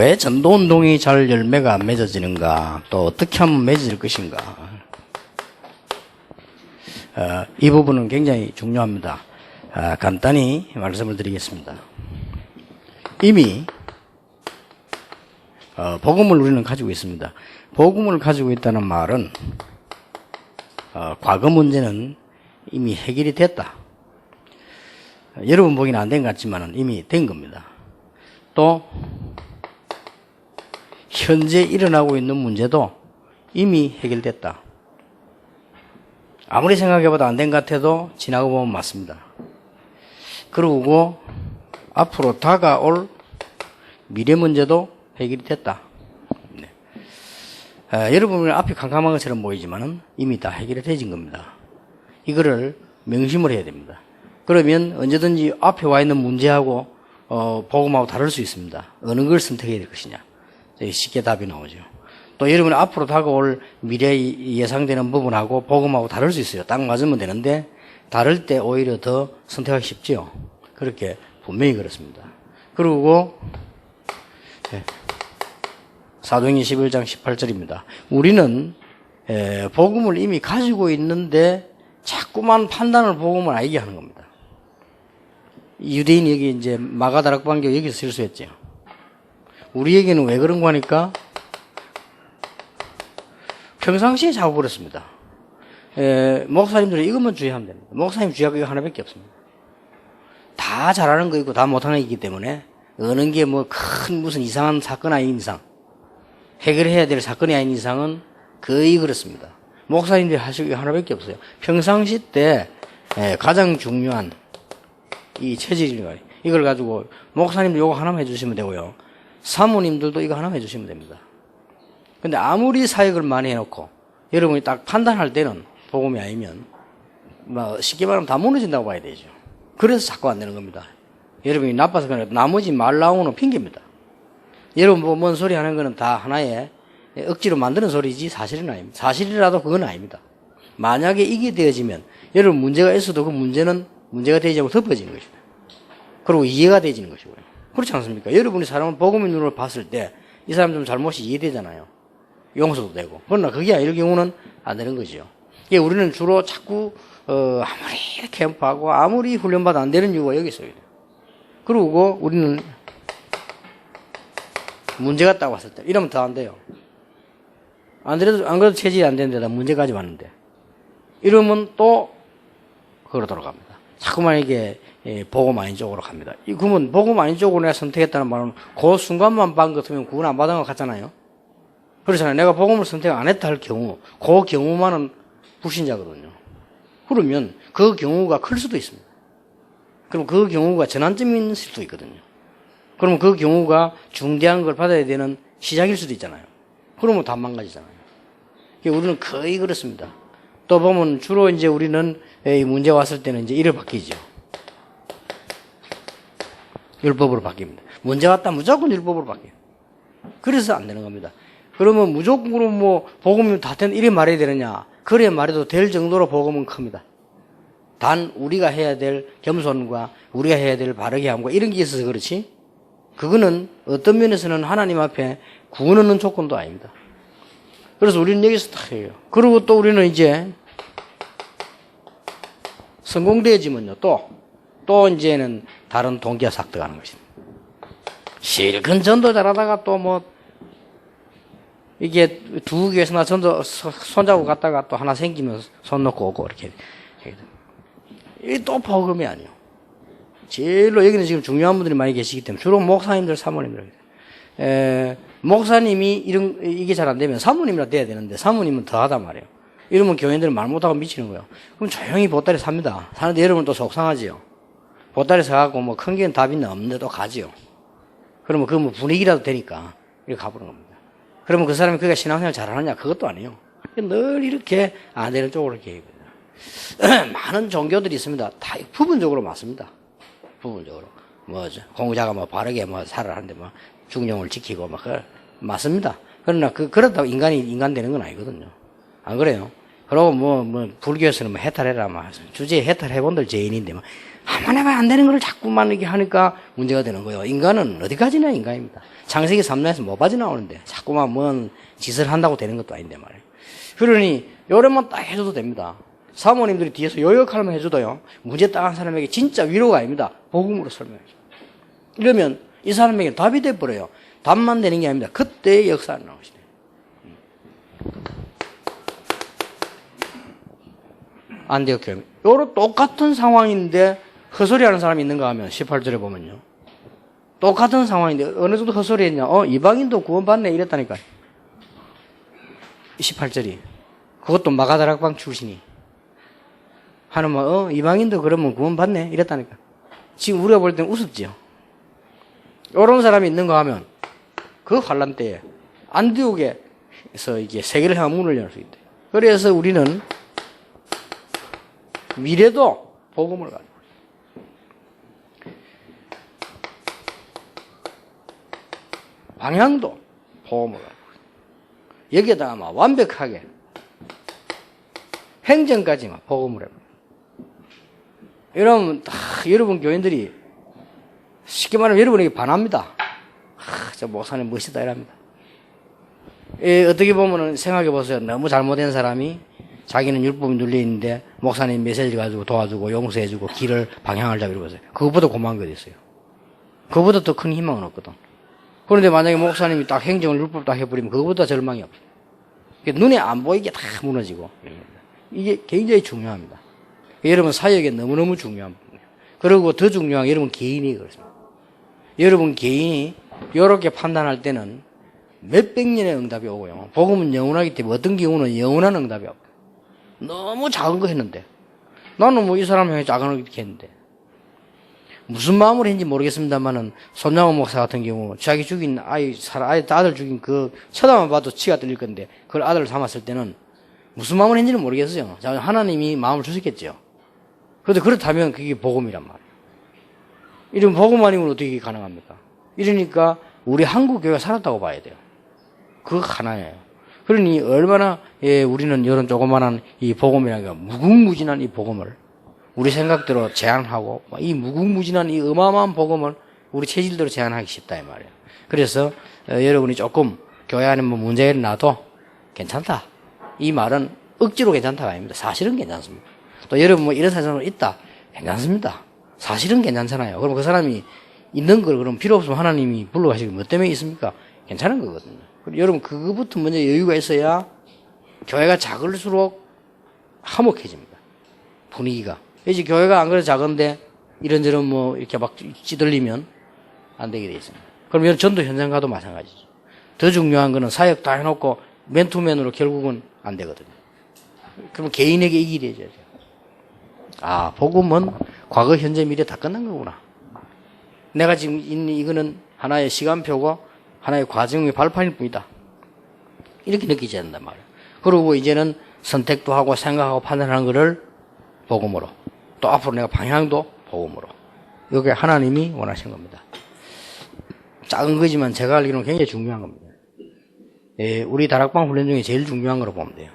왜 전도운동이 잘 열매가 안 맺어지는가, 또 어떻게 하면 맺어질 것인가. 이 부분은 굉장히 중요합니다. 간단히 말씀을 드리겠습니다. 이미 복음을 우리는 가지고 있습니다. 복음을 가지고 있다는 말은 과거 문제는 이미 해결이 됐다. 여러분 보기는 안 된 것 같지만 이미 된 겁니다. 또 현재 일어나고 있는 문제도 이미 해결됐다. 아무리 생각해봐도 안 된 것 같아도 지나고 보면 맞습니다. 그리고 앞으로 다가올 미래 문제도 해결이 됐다. 네. 여러분은 앞이 캄캄한 것처럼 보이지만 이미 다 해결이 되진 겁니다. 이거를 명심을 해야 됩니다. 그러면 언제든지 앞에 와 있는 문제하고 복음하고 다를 수 있습니다. 어느 걸 선택해야 될 것이냐. 쉽게 답이 나오죠. 또 여러분 앞으로 다가올 미래에 예상되는 부분하고 복음하고 다를 수 있어요. 딱 맞으면 되는데 다를 때 오히려 더 선택하기 쉽죠. 그렇게 분명히 그렇습니다. 그리고 사도행전 11장 18절입니다. 우리는 복음을 이미 가지고 있는데 자꾸만 판단을 복음을 알게 하는 겁니다. 유대인이 여기 이제 마가다락방교 여기서 실수했죠. 우리에게는 왜 그런 거 하니까 평상시에 자꾸 그렇습니다. 목사님들은 이것만 주의하면 됩니다. 목사님 주의할 거 이거 하나밖에 없습니다. 다 잘하는 거 있고 다 못하는 거 있기 때문에 어느 게 뭐 큰 무슨 이상한 사건 아닌 이상, 해결해야 될 사건이 아닌 이상은 거의 그렇습니다. 목사님들이 하실 게 하나밖에 없어요. 평상시 때 가장 중요한 이 체질이니까 이걸 가지고 목사님들 이거 하나만 해주시면 되고요. 사모님들도 이거 하나만 해주시면 됩니다. 근데 아무리 사역을 많이 해놓고 여러분이 딱 판단할 때는 복음이 아니면 쉽게 말하면 다 무너진다고 봐야 되죠. 그래서 자꾸 안 되는 겁니다. 여러분이 나빠서 그냥 나머지 말 나오는 핑계입니다. 여러분 뭐 뭔 소리 하는 거는 다 하나의 억지로 만드는 소리지 사실은 아닙니다. 사실이라도 그건 아닙니다. 만약에 이게 되어지면 여러분 문제가 있어도 그 문제는 문제가 되지 않고 덮어지는 것입니다. 그리고 이해가 되지는 것이고요. 그렇지 않습니까? 여러분이 사람을 복음의 눈으로 봤을 때 이 사람 좀 잘못이 이해되잖아요. 용서도 되고. 그러나 그게 아닐 경우는 안 되는 거죠. 우리는 주로 자꾸 아무리 캠프하고 아무리 훈련받아 안 되는 이유가 여기 있어요. 그리고 우리는 문제가 딱 왔을 때 이러면 더 안 돼요. 안 그래도 체질이 안 되는데다 문제까지 왔는데 이러면 또 그걸로 돌아갑니다. 자꾸만 이게 복음 아닌 쪽으로 갑니다. 그러면 복음 아닌 쪽으로 내가 선택했다는 말은 그 순간만 반 같으면 구원 안 받은 것 같잖아요. 그렇잖아요. 내가 복음을 선택 안 했다 할 경우 그 경우만은 불신자거든요. 그러면 그 경우가 클 수도 있습니다. 그럼 그 경우가 전환점일 수도 있거든요. 그러면 그 경우가 중대한 걸 받아야 되는 시작일 수도 있잖아요. 그러면 다 망가지잖아요. 우리는 거의 그렇습니다. 또 보면 주로 이제 우리는 이 문제 왔을 때는 이제 이를 바뀌죠. 율법으로 바뀝니다. 문제 왔다 무조건 율법으로 바뀌어요. 그래서 안 되는 겁니다. 그러면 무조건으로 뭐 복음이 다 된 이래 말해야 되느냐? 그래 말해도 될 정도로 복음은 큽니다. 단 우리가 해야 될 겸손과 우리가 해야 될 바르게 함과 이런 게 있어서 그렇지 그거는 어떤 면에서는 하나님 앞에 구원 얻는 조건도 아닙니다. 그래서 우리는 여기서 딱 해요. 그리고 또 우리는 이제 성공되어지면요 또 이제는 다른 동기가 삭득하는 것입니다. 실컷 전도 잘하다가 또 뭐 이게 두 교회에서나 전도 손잡고 갔다가 또 하나 생기면 손 놓고 오고 이렇게 이게 또 복음이 아니에요. 제일로 여기는 지금 중요한 분들이 많이 계시기 때문에 주로 목사님들, 사모님들. 목사님이 이게 잘 안 되면 사모님이라 돼야 되는데 사모님은 더 하단 말이에요. 이러면 교인들은 말 못하고 미치는 거예요. 그럼 조용히 보따리 삽니다. 사는데 여러분 또 속상하지요. 보따리 사갖고 뭐 큰 게 답이 없는데 또 가지요. 그러면 그 뭐 분위기라도 되니까 이렇게 가보는 겁니다. 그러면 그 사람이 그가 신앙생활 잘하느냐? 그것도 아니에요. 늘 이렇게 안 되는 쪽으로 이렇게 얘기해요. 많은 종교들이 있습니다. 다 부분적으로 맞습니다. 부분적으로. 뭐죠. 공자가 뭐 바르게 뭐 살아하는데 뭐 중용을 지키고 막 맞습니다. 그러나 그렇다고 인간 되는 건 아니거든요. 안 그래요? 그러고 뭐 불교에서는 뭐 해탈해라 막 주제에 해탈해본들 죄인인데 막 한번 해봐야 안 되는 걸 자꾸만 이렇게 하니까 문제가 되는 거예요. 인간은 어디까지나 인간입니다. 창세기 3장에서 뭐 빠져나오는데 자꾸만 뭔 짓을 한다고 되는 것도 아닌데 말이에요. 그러니 요래만 딱 해줘도 됩니다. 사모님들이 뒤에서 요역하면 해줘도요. 문제 딱 한 사람에게 진짜 위로가 아닙니다. 복음으로 설명해줘. 이러면 이 사람에게 답이 돼버려요. 답만 되는 게 아닙니다. 그때의 역사가 나오시네요. 안 돼요, 교회. 요런 똑같은 상황인데 헛소리하는 사람이 있는가 하면 18절에 보면요. 똑같은 상황인데 어느 정도 헛소리했냐? 이방인도 구원받네 이랬다니까요. 18절이. 그것도 마가다락방 출신이. 하나만 이방인도 그러면 구원받네 이랬다니까. 지금 우리가 볼 때는 우습지요. 요런 사람이 있는가 하면 그 환란 때에 안디옥에서 이게 세계를 향한 문을 열 수 있대. 그래서 우리는 미래도 복음을 가지고 방향도 복음을 가지고 여기에다가 막 완벽하게 행정까지 막 복음을 해요. 이러면 여러분 교인들이 쉽게 말하면 여러분에게 반합니다. 저 목사님 멋있다 이랍니다. 어떻게 보면은 생각해 보세요. 너무 잘못된 사람이 자기는 율법이 눌려있는데 목사님 메시지 가지고 도와주고 용서해주고 길을 방향을 잡으려 보세요. 그것보다 고마운 게 어디 있어요. 그것보다 더 큰 희망은 없거든. 그런데 만약에 목사님이 딱 행정을 율법 딱 해버리면 그것보다 절망이 없어요. 눈에 안 보이게 다 무너지고. 이게 굉장히 중요합니다. 여러분 사역에 너무너무 중요한 부분이에요. 그리고 더 중요한 게 여러분 개인이 그렇습니다. 여러분 개인이 이렇게 판단할 때는 몇백 년의 응답이 오고요. 복음은 영원하기 때문에 어떤 경우는 영원한 응답이 없고. 너무 작은 거 했는데 나는 뭐 이 사람 향해 작은 거 이렇게 했는데 무슨 마음으로 했는지 모르겠습니다만은 손양호 목사 같은 경우 자기 죽인 아들 죽인 그 쳐다만 봐도 치가 들릴 건데 그걸 아들을 삼았을 때는 무슨 마음으로 했는지는 모르겠어요. 하나님이 마음을 주셨겠죠. 그런데 그렇다면 그게 복음이란 말이에요. 이런 복음 아니면 어떻게 가능합니까? 이러니까 우리 한국 교회가 살았다고 봐야 돼요. 그거 하나예요. 그러니 얼마나 우리는 이런 조그만한 이 복음이라는 게 무궁무진한 이 복음을 우리 생각대로 제한하고 이 무궁무진한 이 어마어마한 복음을 우리 체질대로 제한하기 쉽다 이 말이에요. 그래서 여러분이 조금 교회 안에 뭐 문제가 나도 괜찮다. 이 말은 억지로 괜찮다가 아닙니다. 사실은 괜찮습니다. 또 여러분 뭐 이런 사정으로 있다. 괜찮습니다. 사실은 괜찮잖아요. 그럼 그 사람이 있는 걸 그럼 필요 없으면 하나님이 불러가시고 뭐 때문에 있습니까? 괜찮은 거거든요. 여러분 그거부터 먼저 여유가 있어야 교회가 작을수록 화목해집니다. 분위기가. 이제 교회가 안 그래도 작은데 이런저런 뭐 이렇게 막 찌들리면 안 되게 돼 있습니다. 그럼 여러분 전도 현장 가도 마찬가지죠. 더 중요한 거는 사역 다 해놓고 맨투맨으로 결국은 안 되거든요. 그러면 개인에게 이 길이 해줘야죠. 아, 복음은 과거, 현재, 미래 다 끝난 거구나. 내가 지금 있는 이거는 하나의 시간표고 하나의 과정의 발판일 뿐이다. 이렇게 느끼지 않는단 말이에요. 그리고 이제는 선택도 하고 생각하고 판단하는 거를 복음으로. 또 앞으로 내가 방향도 복음으로. 이게 하나님이 원하신 겁니다. 작은 거지만 제가 알기로는 굉장히 중요한 겁니다. 우리 다락방 훈련 중에 제일 중요한 거로 보면 돼요.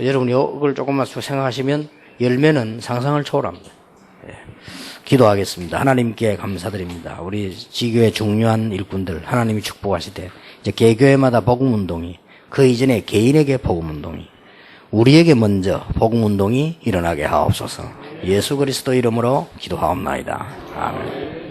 여러분이 이걸 조금만 생각하시면 열매는 상상을 초월합니다. 기도하겠습니다. 하나님께 감사드립니다. 우리 지교의 중요한 일꾼들 하나님이 축복하시되 이제 개교회마다 복음운동이 그 이전에 개인에게 복음운동이 우리에게 먼저 복음운동이 일어나게 하옵소서. 예수 그리스도 이름으로 기도하옵나이다. 아멘.